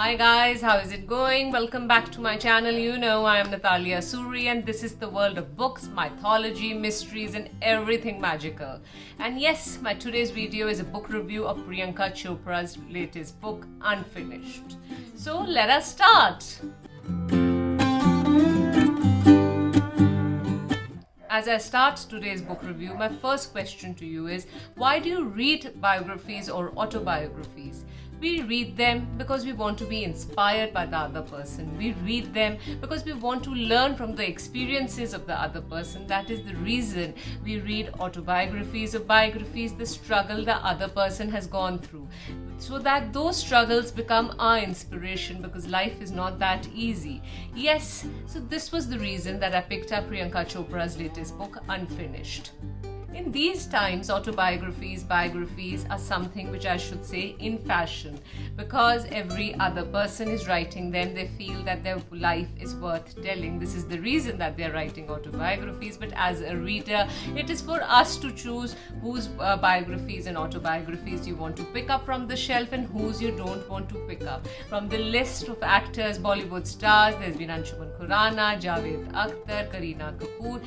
Hi guys, how is it going? Welcome back to my channel. You know I am Natalia Suri and this is the world of books, mythology, mysteries and everything magical. And yes, my today's video is a book review of Priyanka Chopra's latest book, Unfinished. So let us start. As I start today's book review, my first question to you is, why do you read biographies or autobiographies? We read them because we want to be inspired by the other person. We read them because we want to learn from the experiences of the other person. That is the reason we read autobiographies or biographies, the struggle the other person has gone through, so that those struggles become our inspiration, because life is not that easy. Yes, so this was the reason that I picked up Priyanka Chopra's latest book, Unfinished. In these times, autobiographies, biographies are something which I should say in fashion, because every other person is writing them. They feel that their life is worth telling. This is the reason that they're writing autobiographies. But as a reader, it is for us to choose whose biographies and autobiographies you want to pick up from the shelf and whose you don't want to pick up. From the list of actors, Bollywood stars, there's been Anshuman Khurrana, Javed Akhtar, Kareena Kapoor.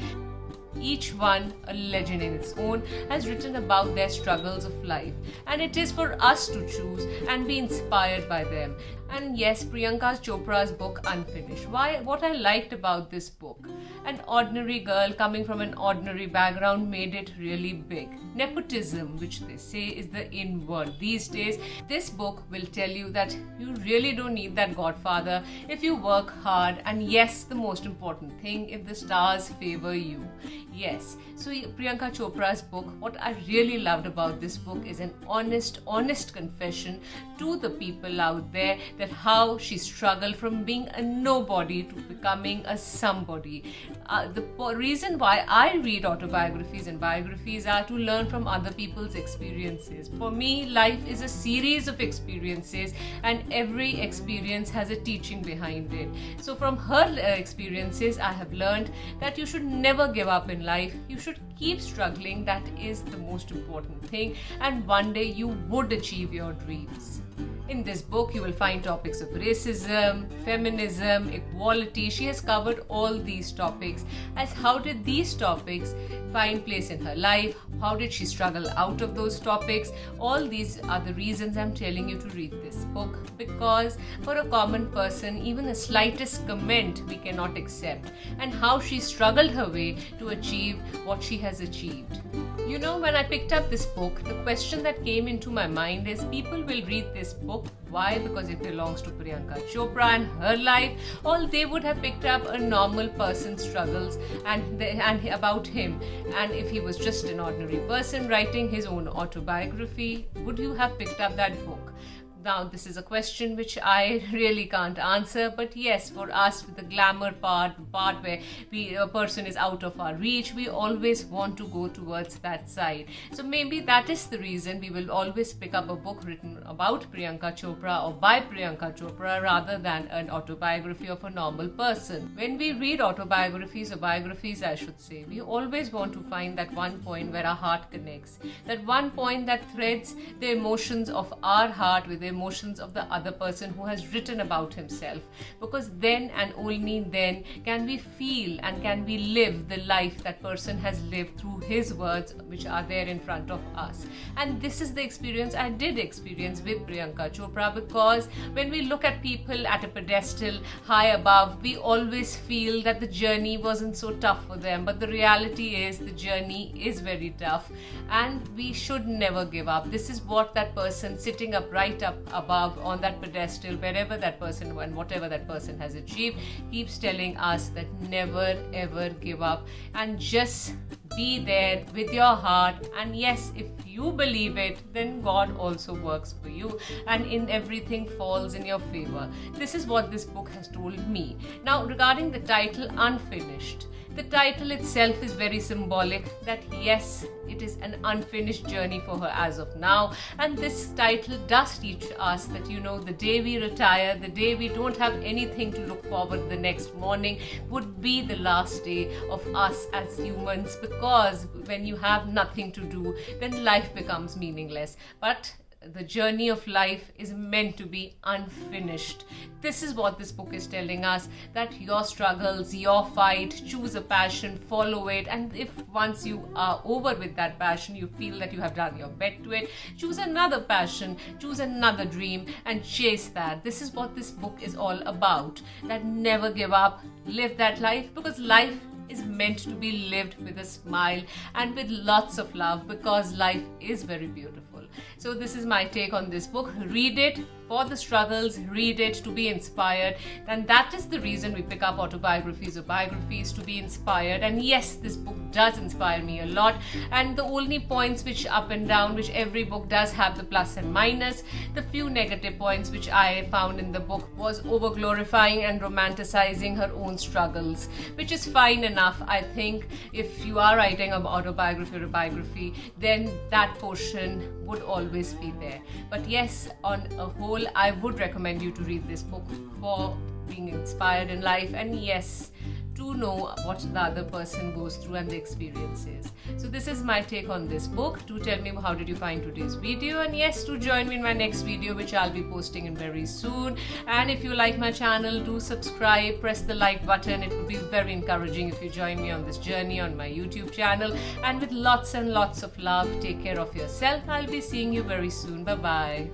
Each one, a legend in its own, has written about their struggles of life, and it is for us to choose and be inspired by them. And yes, Priyanka Chopra's book Unfinished. What I liked about this book, an ordinary girl coming from an ordinary background made it really big. Nepotism, which they say is the in word these days. This book will tell you that you really don't need that godfather if you work hard, and yes, the most important thing, if the stars favor you. Yes, so Priyanka Chopra's book, what I really loved about this book is an honest confession to the people out there, that how she struggled from being a nobody to becoming a somebody. The reason why I read autobiographies and biographies are to learn from other people's experiences. For me, life is a series of experiences, and every experience has a teaching behind it. So from her experiences, I have learned that you should never give up in life. You should keep struggling. That is the most important thing, and one day you would achieve your dreams. In this book, you will find topics of racism, feminism, equality. She has covered all these topics. As how did these topics find place in her life? How did she struggle out of those topics? All these are the reasons I'm telling you to read this book, because for a common person, even the slightest comment we cannot accept, and how she struggled her way to achieve what she has achieved. You know, when I picked up this book, the question that came into my mind is, people will read this book. Why? Because it belongs to Priyanka Chopra and her life. Or they would have picked up a normal person's struggles and about him. And if he was just an ordinary person writing his own autobiography, would you have picked up that book? Now, this is a question which I really can't answer, but yes, for us with the glamour part where a person is out of our reach, we always want to go towards that side. So maybe that is the reason we will always pick up a book written about Priyanka Chopra or by Priyanka Chopra rather than an autobiography of a normal person. When we read autobiographies or biographies, I should say, we always want to find that one point where our heart connects, that one point that threads the emotions of our heart with the emotions of the other person who has written about himself, because then and only then can we feel and can we live the life that person has lived through his words which are there in front of us. And this is the experience I did experience with Priyanka Chopra, because when we look at people at a pedestal high above, we always feel that the journey wasn't so tough for them, but the reality is the journey is very tough and we should never give up. This is what that person sitting up right up above on that pedestal, wherever that person and whatever that person has achieved, keeps telling us that never ever give up and just be there with your heart. And yes, if you believe it, then God also works for you and in everything falls in your favor. This is what this book has told me. Now, regarding the title Unfinished, the title itself is very symbolic, that yes, it is an unfinished journey for her as of now. And this title does teach us that, you know, the day we retire, the day we don't have anything to look forward the next morning, would be the last day of us as humans, because when you have nothing to do, then life becomes meaningless. But the journey of life is meant to be unfinished. This is what this book is telling us, that your struggles, your fight, choose a passion, follow it, and if once you are over with that passion, you feel that you have done your best to it, choose another passion, choose another dream and chase that. This is what this book is all about, that never give up, live that life, because life is meant to be lived with a smile and with lots of love, because life is very beautiful. So this is my take on this book. Read it for the struggles, read it to be inspired, and that is the reason we pick up autobiographies or biographies, to be inspired. And yes, this book does inspire me a lot, and the only points which up and down, which every book does have the plus and minus, the few negative points which I found in the book was over glorifying and romanticizing her own struggles, which is fine enough. I think if you are writing an autobiography or a biography, then that portion would always be there. But yes, on a whole, I would recommend you to read this book for being inspired in life, and yes, to know what the other person goes through and the experiences. So this is my take on this book. Do tell me how did you find today's video, and yes, do join me in my next video, which I'll be posting in very soon. And if you like my channel, do subscribe, press the like button. It would be very encouraging if you join me on this journey on my YouTube channel. And with lots and lots of love, take care of yourself. I'll be seeing you very soon. Bye bye.